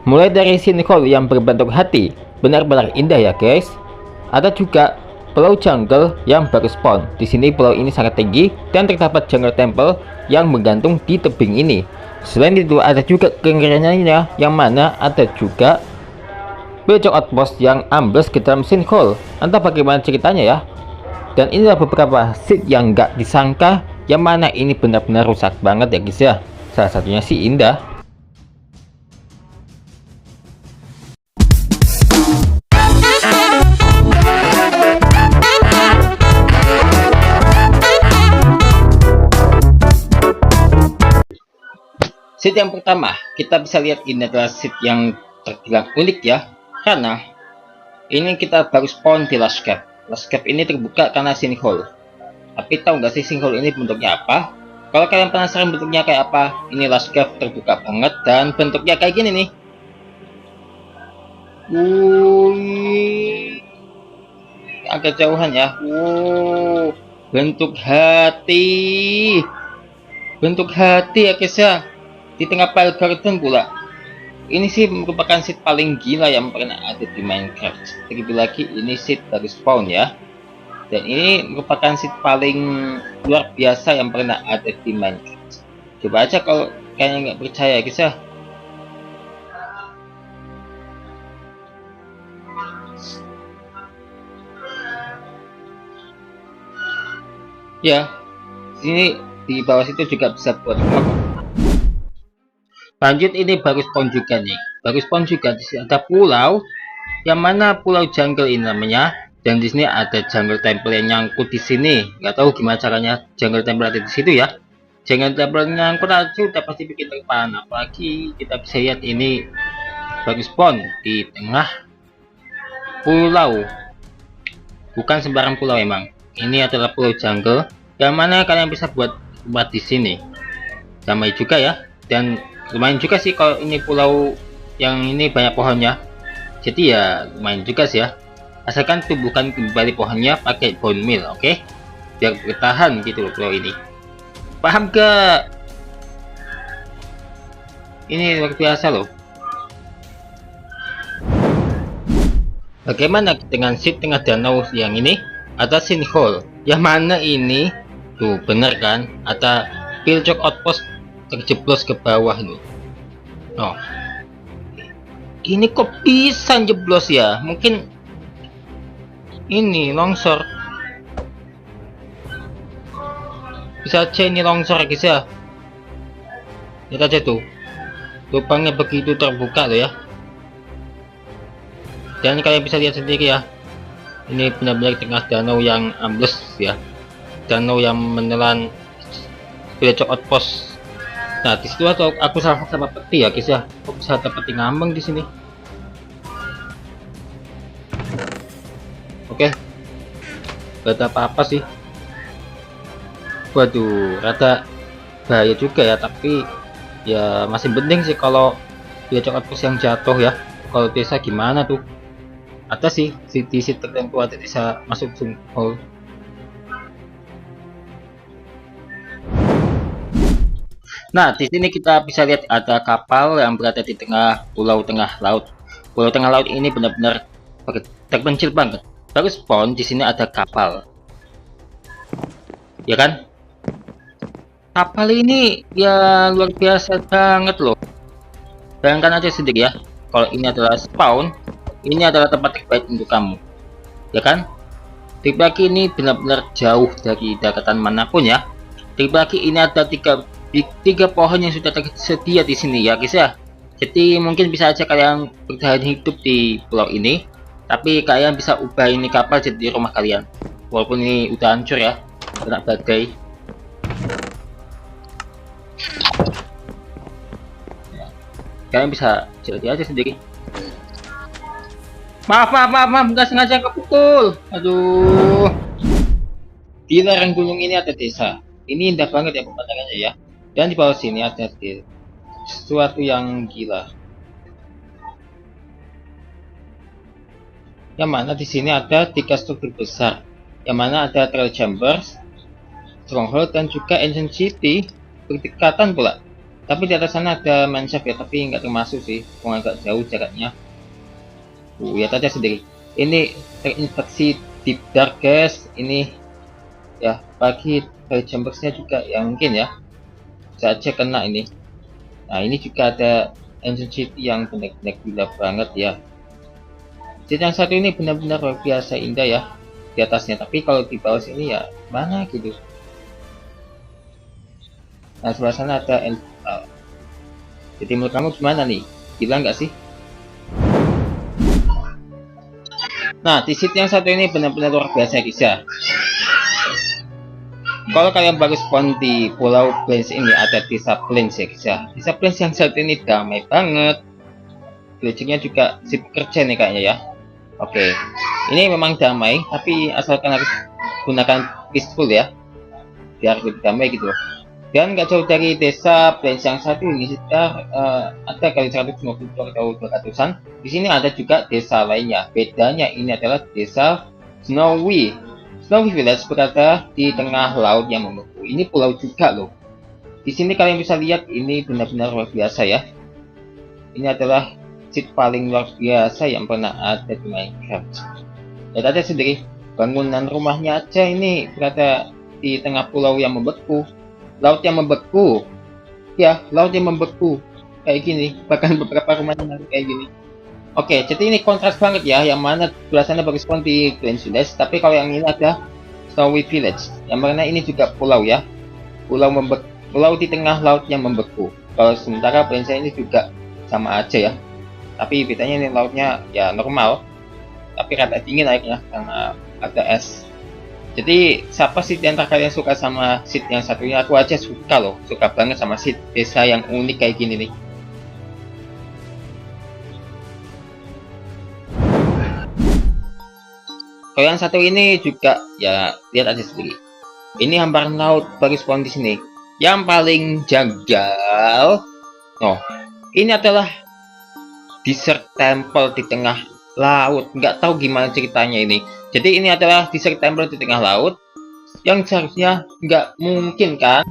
Mulai dari sinkhole yang berbentuk hati, benar-benar indah ya guys. Ada juga pulau jungle yang baru spawn. Di sini pulau ini sangat tinggi dan terdapat jungle temple yang menggantung di tebing ini. Selain itu ada juga kerenannya yang mana ada juga Villager outpost yang ambles ke dalam sinkhole. Entah bagaimana ceritanya ya. Dan inilah beberapa seed yang nggak disangka, yang mana ini benar-benar rusak banget ya guys ya. Salah satunya si indah. Seed yang pertama, kita bisa lihat ini adalah seed yang terbilang unik ya, karena ini kita baru spawn di last cap. Last cap ini terbuka karena sinkhole. Tapi tahu nggak sih sinkhole ini bentuknya apa? Kalau kalian penasaran bentuknya kayak apa, ini last cap terbuka banget dan bentuknya kayak gini nih. Agak jauhan ya. Bentuk hati. Bentuk hati ya guys ya. Di tengah pile garden pula. Ini sih merupakan seed paling gila yang pernah ada di Minecraft. Terlebih lagi ini seed baru spawn ya. Dan ini merupakan seed paling luar biasa yang pernah ada di Minecraft. Coba aja kalau kalian nggak percaya guys ya. Ya, sini di bawah situ juga bisa buat apa. Lanjut, ini baru spawn juga nih. Baru spawn juga di sini ada pulau yang mana pulau jungle ini namanya. Dan di sini ada jungle temple yang nyangkut di sini. Nggak tahu gimana caranya jungle temple ada di situ ya. Jungle temple nyangkut aja udah pasti bikin terpan. Apalagi kita bisa lihat ini baru spawn di tengah pulau. Bukan sembarang pulau emang. Ini adalah pulau jungle yang mana kalian bisa buat di sini. Damai juga ya. Dan lumayan juga sih kalau ini pulau yang ini banyak pohonnya. Jadi ya lumayan juga sih ya. Asalkan tumbuhkan kembali pohonnya pakai bone meal, oke? Biar bertahan gitu loh pulau ini. Paham gak? Ini luar biasa loh. Bagaimana dengan seed tengah danau yang ini? Ada sinkhole. Yang mana ini? Tuh bener kan? Ada Villager outpost terjeblos ke bawah nih. Oh, ini kok bisa jeblos ya? Mungkin ini longsor. Bisa aja ini longsor guys ya. Lihat aja tuh, lubangnya begitu terbuka loh ya. Dan kalian bisa lihat sendiri ya. Ini benar-benar tengah danau yang ambles ya. Danau yang menelan Villager outpost. Nah, di situ aku sama peti ya guys ya. Kok bisa ada peti ngambang di sini? Oke. Gak ada apa-apa sih. Waduh, rada bahaya juga ya, tapi ya masih penting sih kalau dia outpost yang jatuh ya. Kalau desa gimana tuh? Ada sih di situ tertentu ada bisa masuk sinkhole. Nah, di sini kita bisa lihat ada kapal yang berada di tengah pulau tengah laut. Pulau tengah laut ini benar-benar terpencil banget. Baru spawn di sini ada kapal. Ya kan? Kapal ini ya luar biasa banget loh. Bayangkan aja sendiri ya. Kalau ini adalah spawn, ini adalah tempat terbaik untuk kamu. Ya kan? Terlebih ini benar-benar jauh dari daratan manapun ya. Terlebih ini ada tiga pohon yang sudah tersedia di sini ya guys ya. Jadi mungkin bisa aja kalian bertahan hidup di pulau ini, tapi kalian bisa ubah ini kapal jadi rumah kalian. Walaupun ini udah hancur ya, kena badai. Ya, kalian bisa jadi aja sendiri. Maaf, nggak sengaja kepukul. Aduh. Di lereng gunung ini ada desa. Ini indah banget ya pemandangannya ya. Dan di bawah sini ada sesuatu yang gila. Yang mana di sini ada 3 struktur besar. Yang mana ada Trail Chambers, Stronghold, dan juga Ancient City berdekatan pula. Tapi di atas sana ada manscape ya, tapi nggak termasuk sih, agak jauh jaraknya. Lihat aja sendiri. Ini terinfeksi deep dark guys. Ini ya bagi dari jambersnya juga ya mungkin ya saja kena ini. Nah ini juga ada ancient city yang benar-benar gila banget ya. Jadi yang satu ini benar-benar luar biasa indah ya di atasnya, tapi kalau di bawah sini ya mana gitu. Nah sebelah sana ada jadi menurut kamu gimana nih? Gila nggak sih? Nah di seat yang satu ini benar-benar luar biasa guys ya. Kalau kalian baru spawn di Pulau Plains ini ada desa Plains ya guys ya. Desa Plains yang satu ini damai banget. Villagernya juga sip kerja nih kayaknya ya. Oke, ini memang damai, tapi asalkan harus gunakan peaceful ya, biar lebih damai gitu loh. Dan nggak jauh dari desa Plains yang satu ini sekitar ada kali 150 atau 200-an. Di sini ada juga desa lainnya. Bedanya ini adalah desa Snowy. Snowy Village berada di tengah laut yang membeku. Ini pulau juga loh. Di sini kalian bisa lihat ini benar-benar luar biasa ya. Ini adalah seat paling luar biasa yang pernah ada di Minecraft. Lihat aja sendiri, bangunan rumahnya aja ini berada di tengah pulau yang membeku. Laut yang membeku. Ya, laut yang membeku. Kayak gini, bahkan beberapa rumahnya kayak gini. Oke, jadi ini kontras banget ya, yang mana biasanya baru spawn di Plains Village, tapi kalau yang ini ada Snowy Village, yang mana ini juga pulau ya, pulau di tengah laut yang membeku. Kalau sementara Plains ini juga sama aja ya, tapi bedanya ini lautnya ya normal, tapi rada dingin airnya karena ada es. Jadi siapa sih di antara kalian suka sama seat yang satunya? Aku aja suka loh, suka banget sama seat desa yang unik kayak gini nih. Kalau yang satu ini juga ya lihat aja sendiri. Ini hamparan laut baru spawn di sini. Yang paling janggal, ini adalah desert temple di tengah laut. Nggak tahu gimana ceritanya ini. Jadi ini adalah desert temple di tengah laut yang seharusnya nggak mungkin kan.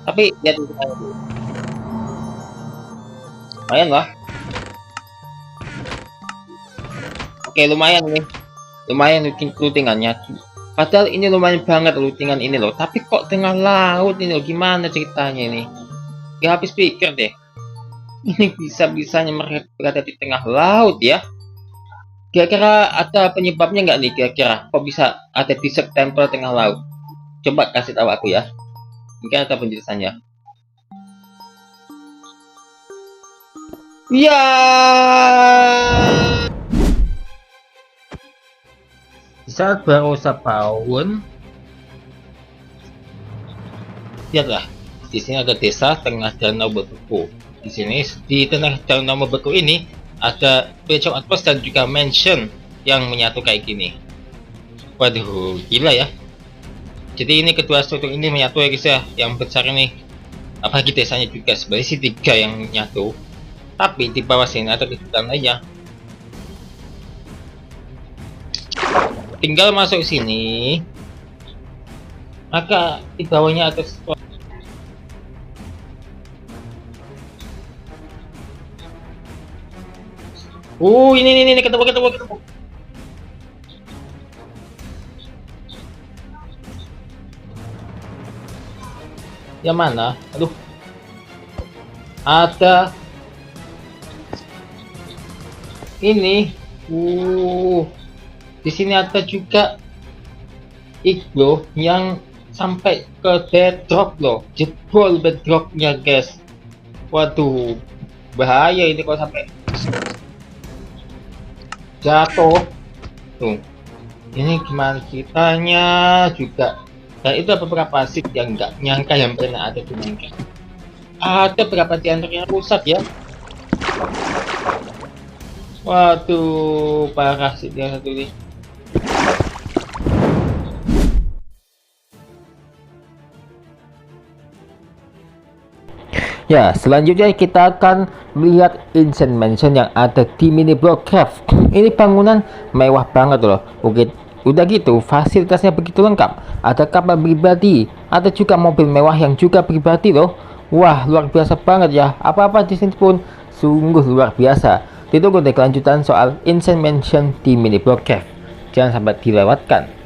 Tapi lihat ceritanya dulu. Lumayan lah. Oke lumayan nih. Lumayan lootingannya, padahal ini lumayan banget lootingan ini loh, tapi kok tengah laut ini loh, gimana ceritanya ini? Gak habis pikir deh, ini bisa-bisanya mereka berada di tengah laut ya. Kira-kira ada penyebabnya nggak nih, kira-kira kok bisa ada desert temple tengah laut? Coba kasih tahu aku ya, mungkin ada penjelasannya. Ya. Saat baru setahun, lihatlah di sini ada desa tengah danau berbeku. Di sini di tengah danau berbeku ini ada village outpost dan juga mansion yang menyatu kayak gini. Waduh, gila ya. Jadi ini kedua struktur ini menyatu ya guys ya, yang besar ini. Apalagi desanya juga sebenarnya sih 3 yang menyatu. Tapi di bawah sini ada kejutan lainnya. Tinggal masuk sini, maka di bawahnya ada sesuatu. Ini ketemu. Yang mana? Aduh, ada ini. Di sini ada juga igloo yang sampai ke bedrock loh, jebol bedrocknya guys. Waduh, bahaya ini kalau sampai jatuh. Tuh, ini gimana ceritanya juga. Dan itu ada beberapa seat yang nggak nyangka yang pernah ada di Minecraft. Ada beberapa di antaranya rusak ya. Waduh, parah seat yang satu ini. Ya, selanjutnya kita akan melihat Ancient Mansion yang ada di mini block craft. Ini bangunan mewah banget loh. Oke, udah gitu fasilitasnya begitu lengkap. Ada kapal pribadi, ada juga mobil mewah yang juga pribadi loh. Wah, luar biasa banget ya. Apa-apa di sini pun sungguh luar biasa. Ditunggu deh kelanjutan soal Ancient Mansion di Mini Block Cave. Jangan sampai dilewatkan.